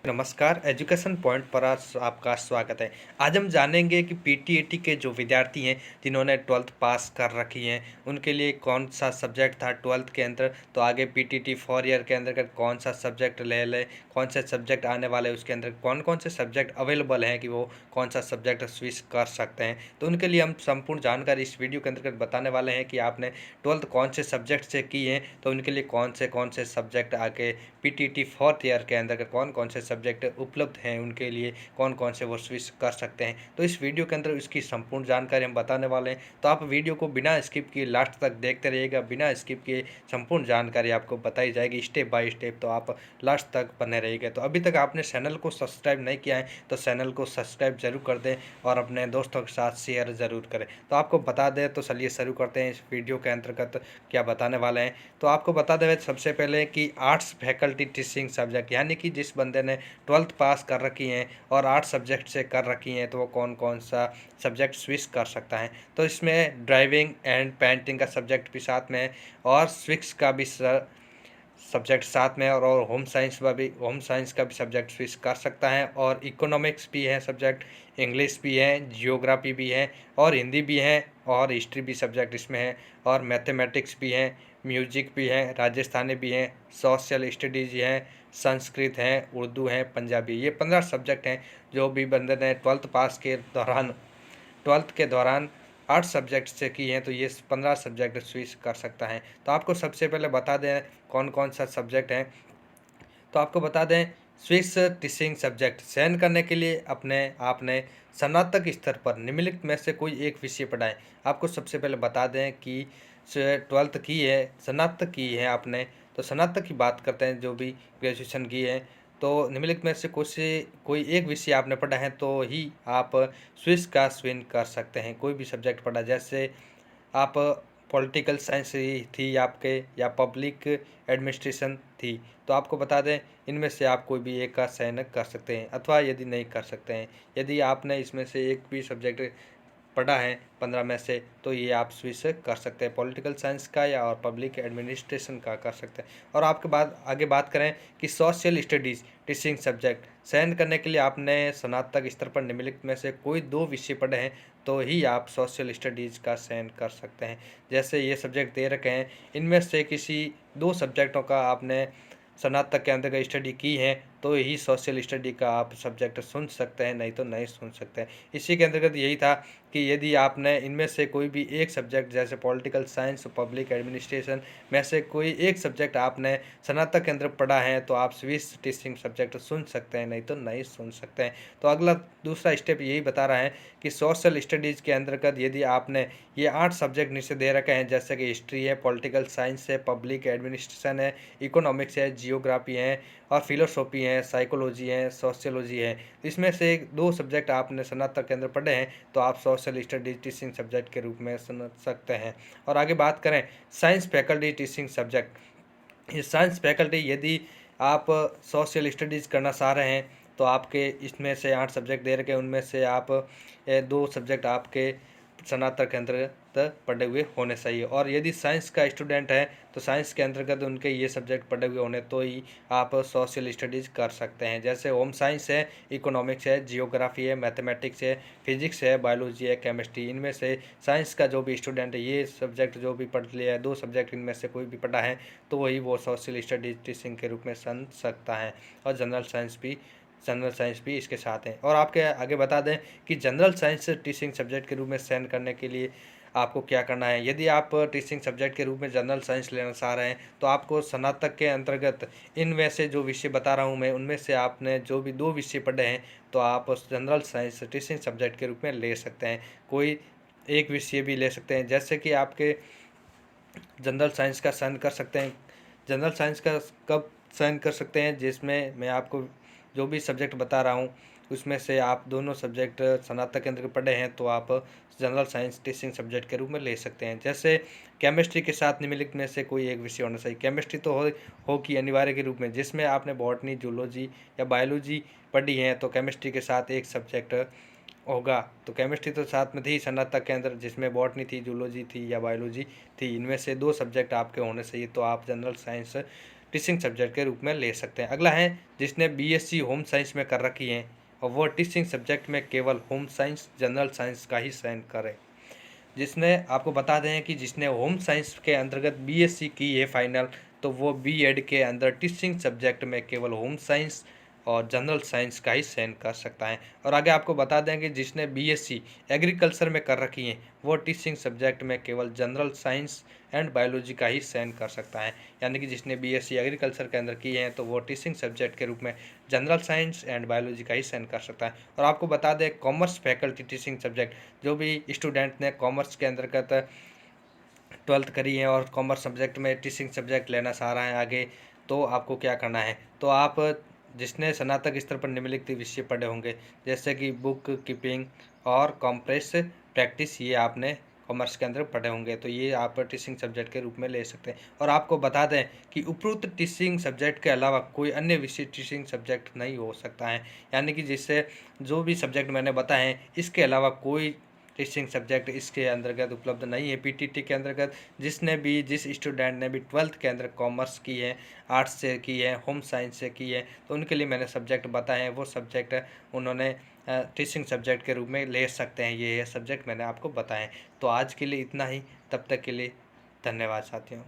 नमस्कार, education point पर आज आपका स्वागत है। आज हम जानेंगे कि पीटीईटी के जो विद्यार्थी हैं, जिन्होंने 12th पास कर रखी हैं, उनके लिए कौन-सा सब्जेक्ट था 12th के अंदर, तो आगे पीटीईटी 4 ईयर के अंतर्गत कौन-सा सब्जेक्ट ले लें, कौन से सब्जेक्ट आने वाले हैं उसके अंदर, कौन-कौन से सब्जेक्ट अवेलेबल हैं कि वो कौन-सा सब्जेक्ट स्विच कर सकते हैं। तो उनके लिए हम संपूर्ण जानकारी इस वीडियो के अंतर्गत बताने वाले हैं कि आपने 12th कौन से सब्जेक्ट से की है, तो उनके लिए कौन से सब्जेक्ट आगे पीटीईटी 4th ईयर के अंतर्गत कौन-कौन से सब्जेक्ट उपलब्ध हैं उनके लिए, कौन-कौन से वो स्विच कर सकते हैं। तो इस वीडियो के अंदर इसकी संपूर्ण जानकारी हम बताने वाले हैं। तो आप वीडियो को बिना स्किप किए लास्ट तक देखते रहिएगा, बिना स्किप किए संपूर्ण जानकारी आपको बताई जाएगी स्टेप बाय स्टेप, तो आप लास्ट तक बने रहिएगा। तो अभी तक आपने चैनल को सब्सक्राइब नहीं किया है, तो चैनल को सब्सक्राइब ज़रूर कर दें और अपने दोस्तों के साथ शेयर ज़रूर करें। तो आपको बता दें, तो चलिए शुरू करते हैं इस वीडियो के अंतर्गत क्या बताने वाले हैं। तो आपको बता दें सबसे पहले कि आर्ट्स फैकल्टी टीचिंग सब्जेक्ट, यानी कि जिस बंदे ने 12th पास कर रखी हैं और आर्ट्स सब्जेक्ट से कर रखी हैं, तो वो कौन कौन सा सब्जेक्ट स्विच कर सकता है। तो इसमें ड्राइविंग एंड पेंटिंग का सब्जेक्ट भी साथ में है और स्विक्स का भी सब्जेक्ट साथ में है, और होम साइंस का भी सब्जेक्ट स्विच कर सकता है, और इकोनॉमिक्स भी है सब्जेक्ट, इंग्लिश भी है, जियोग्राफी भी है, और हिंदी भी है, और हिस्ट्री भी सब्जेक्ट इसमें है, और मैथमेटिक्स भी है, म्यूजिक भी है, राजस्थानी भी है, सोशल स्टडीज़ है, संस्कृत है, उर्दू है, पंजाबी। ये 15 सब्जेक्ट हैं जो भी बंदे ने 12th के दौरान 8 सब्जेक्ट से की हैं, तो ये 15 सब्जेक्ट स्विच कर सकता है। तो आपको सबसे पहले बता दें कौन कौन सा सब्जेक्ट है। तो आपको बता दें, स्विस टीचिंग सब्जेक्ट चयन करने के लिए अपने आपने स्नातक स्तर पर निम्नलिखित में से कोई एक विषय पढ़ाएं। आपको सबसे पहले बता दें कि 12th की है, स्नातक की है आपने, तो स्नातक की बात करते हैं, जो भी ग्रेजुएशन की है, तो निम्नलिखित में से कोई एक विषय आपने पढ़ा है तो ही आप स्विस का चयन कर सकते हैं। कोई भी सब्जेक्ट पढ़ा, जैसे आप पॉलिटिकल साइंस ही थी आपके, या पब्लिक एडमिनिस्ट्रेशन थी, तो आपको बता दें इनमें से आप कोई भी एक का चयन कर सकते हैं, अथवा यदि नहीं कर सकते हैं, यदि आपने इसमें से एक भी सब्जेक्ट पढ़ा है 15 में से, तो ये आप स्विच कर सकते हैं, पॉलिटिकल साइंस का या और पब्लिक एडमिनिस्ट्रेशन का कर सकते हैं। और आपके बाद आगे बात करें कि सोशल स्टडीज़ टीचिंग सब्जेक्ट चयन करने के लिए आपने स्नातक स्तर पर निम्नलिखित में से कोई 2 विषय पढ़े हैं, तो ही आप सोशल स्टडीज़ का चयन कर सकते हैं। जैसे ये सब्जेक्ट दे रखे हैं, इनमें से किसी 2 सब्जेक्टों का आपने स्नातक के अंतर्गत स्टडी की है, तो ही सोशल स्टडी का आप सब्जेक्ट चुन सकते हैं, नहीं तो नहीं चुन सकते हैं। इसी के अंतर्गत यही था कि यदि आपने इनमें से कोई भी एक सब्जेक्ट, जैसे पॉलिटिकल साइंस, पब्लिक एडमिनिस्ट्रेशन में से कोई एक सब्जेक्ट आपने स्नातक के अंदर पढ़ा है, तो आप स्विस टीचिंग सब्जेक्ट चुन सकते हैं, नहीं तो नहीं चुन सकते हैं। तो अगला दूसरा स्टेप यही बता रहा है कि सोशल स्टडीज़ के अंतर्गत यदि आपने ये 8 सब्जेक्ट नीचे दे रखे हैं, जैसे कि हिस्ट्री है, पॉलिटिकल साइंस है, पब्लिक एडमिनिस्ट्रेशन है, इकोनॉमिक्स है, जियोग्राफी है, और फिलोसॉफी है, साइकोलॉजी है, सोशियोलॉजी है, तो इसमें से 2 सब्जेक्ट आपने स्नातक के अंदर पढ़े हैं, तो आप सोशल स्टडीज टीचिंग सब्जेक्ट के रूप में समझ सकते हैं। और आगे बात करें साइंस फैकल्टी टीचिंग सब्जेक्ट, ये साइंस फैकल्टी, यदि आप सोशल स्टडीज़ करना चाह रहे हैं, तो आपके इसमें से 8 सब्जेक्ट दे रखे हैं, उनमें से आप 2 सब्जेक्ट आपके स्नातक के अंतर्गत पढ़े हुए होने चाहिए। और यदि साइंस का स्टूडेंट है, तो साइंस के अंतर्गत उनके ये सब्जेक्ट पढ़े हुए होने, तो ही आप सोशल स्टडीज़ कर सकते हैं। जैसे होम साइंस है, इकोनॉमिक्स है, जियोग्राफी है, मैथमेटिक्स है, फिजिक्स है, बायोलॉजी है, केमिस्ट्री, इनमें से साइंस का जो भी स्टूडेंट है, ये सब्जेक्ट जो भी पढ़ लिया है, 2 सब्जेक्ट इनमें से कोई भी पढ़ा है, तो वही वो सोशल स्टडीज टीचिंग के रूप में चुन सकता है। और जनरल साइंस भी इसके साथ हैं। और आपके आगे बता दें कि जनरल साइंस टीचिंग सब्जेक्ट के रूप में चयन करने के लिए आपको क्या करना है। यदि आप टीचिंग सब्जेक्ट के रूप में जनरल साइंस लेना चाह रहे हैं, तो आपको स्नातक के अंतर्गत इनमें से जो विषय बता रहा हूँ मैं, उनमें से आपने जो भी 2 विषय पढ़े हैं, तो आप जनरल साइंस टीचिंग सब्जेक्ट के रूप में ले सकते हैं। कोई एक विषय भी ले सकते हैं, जैसे कि आपके जनरल साइंस का चयन कर सकते हैं। जनरल साइंस का कब चयन कर सकते हैं, जिसमें मैं आपको जो भी सब्जेक्ट बता रहा हूँ, उसमें से आप दोनों सब्जेक्ट स्नातक के अंदर पढ़े हैं, तो आप जनरल साइंस टीचिंग सब्जेक्ट के रूप में ले सकते हैं। जैसे केमिस्ट्री के साथ निम्नलिखित में से कोई एक विषय होना चाहिए। केमिस्ट्री तो हो कि अनिवार्य के रूप में, जिसमें आपने बॉटनी, जूलॉजी या बायोलॉजी पढ़ी है, तो केमिस्ट्री के साथ एक सब्जेक्ट होगा। तो केमिस्ट्री तो साथ में थी स्नातक के अंदर, जिसमें बॉटनी थी, जूलॉजी थी या बायोलॉजी थी, इनमें से 2 सब्जेक्ट आपके होने चाहिए, तो आप जनरल साइंस टीचिंग सब्जेक्ट के रूप में ले सकते हैं। अगला है जिसने बीएससी होम साइंस में कर रखी है और वो टीचिंग सब्जेक्ट में केवल होम साइंस जनरल साइंस का ही चयन करे। जिसने आपको बता दें कि जिसने होम साइंस के अंतर्गत बीएससी की है फाइनल, तो वो बीएड के अंदर टीचिंग सब्जेक्ट में केवल होम साइंस और जनरल साइंस का ही चयन कर सकता है। और आगे आपको बता दें कि जिसने बीएससी एग्रीकल्चर में कर रखी है वो टीचिंग सब्जेक्ट में केवल जनरल साइंस एंड बायोलॉजी का ही चयन कर सकता है। यानी कि जिसने बीएससी एग्रीकल्चर के अंदर की है तो वो टीचिंग सब्जेक्ट के रूप में जनरल साइंस एंड बायोलॉजी का ही चयन कर सकता है। और आपको बता दें कॉमर्स फैकल्टी टीचिंग सब्जेक्ट, जो भी स्टूडेंट ने कॉमर्स के अंतर्गत 12th करी है और कॉमर्स सब्जेक्ट में टीचिंग सब्जेक्ट लेना चाह रहा है आगे, तो आपको क्या करना है, तो आप जिसने स्नातक स्तर पर निम्नलिखित विषय पढ़े होंगे जैसे कि बुक कीपिंग और कॉम्प्रेस प्रैक्टिस, ये आपने कॉमर्स के अंदर पढ़े होंगे, तो ये आप टीचिंग सब्जेक्ट के रूप में ले सकते हैं। और आपको बता दें कि उपरोक्त टीचिंग सब्जेक्ट के अलावा कोई अन्य विषय टीचिंग सब्जेक्ट नहीं हो सकता है। यानी कि जिससे जो भी सब्जेक्ट मैंने बताए हैं इसके अलावा कोई टीचिंग सब्जेक्ट इसके अंतर्गत उपलब्ध नहीं है पीटीटी के अंतर्गत। जिस स्टूडेंट ने भी 12th के अंदर कॉमर्स की है, आर्ट्स से की है, होम साइंस से की है, तो उनके लिए मैंने सब्जेक्ट बताए हैं, वो सब्जेक्ट उन्होंने टीचिंग सब्जेक्ट के रूप में ले सकते हैं। ये सब्जेक्ट मैंने आपको बताए। तो आज के लिए इतना ही, तब तक के लिए धन्यवाद साथियों।